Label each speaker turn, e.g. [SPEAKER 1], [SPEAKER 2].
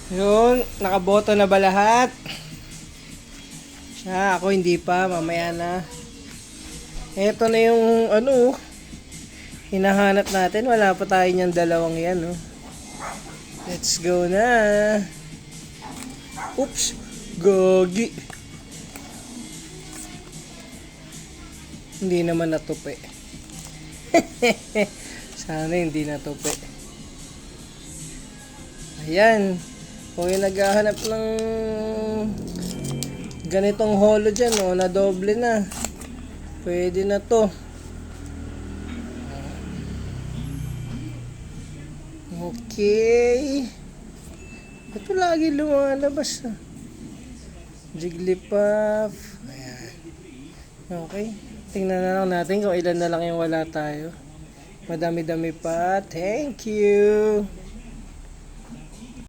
[SPEAKER 1] Yun, nakaboto na ba lahat? Siya, ako hindi pa, mamaya na. Ito na yung hinahanap natin. Wala pa tayo niyang dalawang yan, oh. Let's go na. Oops, gogi. Hindi naman natupi. Sana hindi natupi. Ayan. Kung yung naghahanap ng ganitong holo dyan, oh, na doble na. Pwede na to. Okay. Ito lagi lumalabas, ah. Jigglypuff. Ayan. Okay. Tingnan na lang natin kung ilan na lang yung wala tayo. Madami-dami pa. Thank you.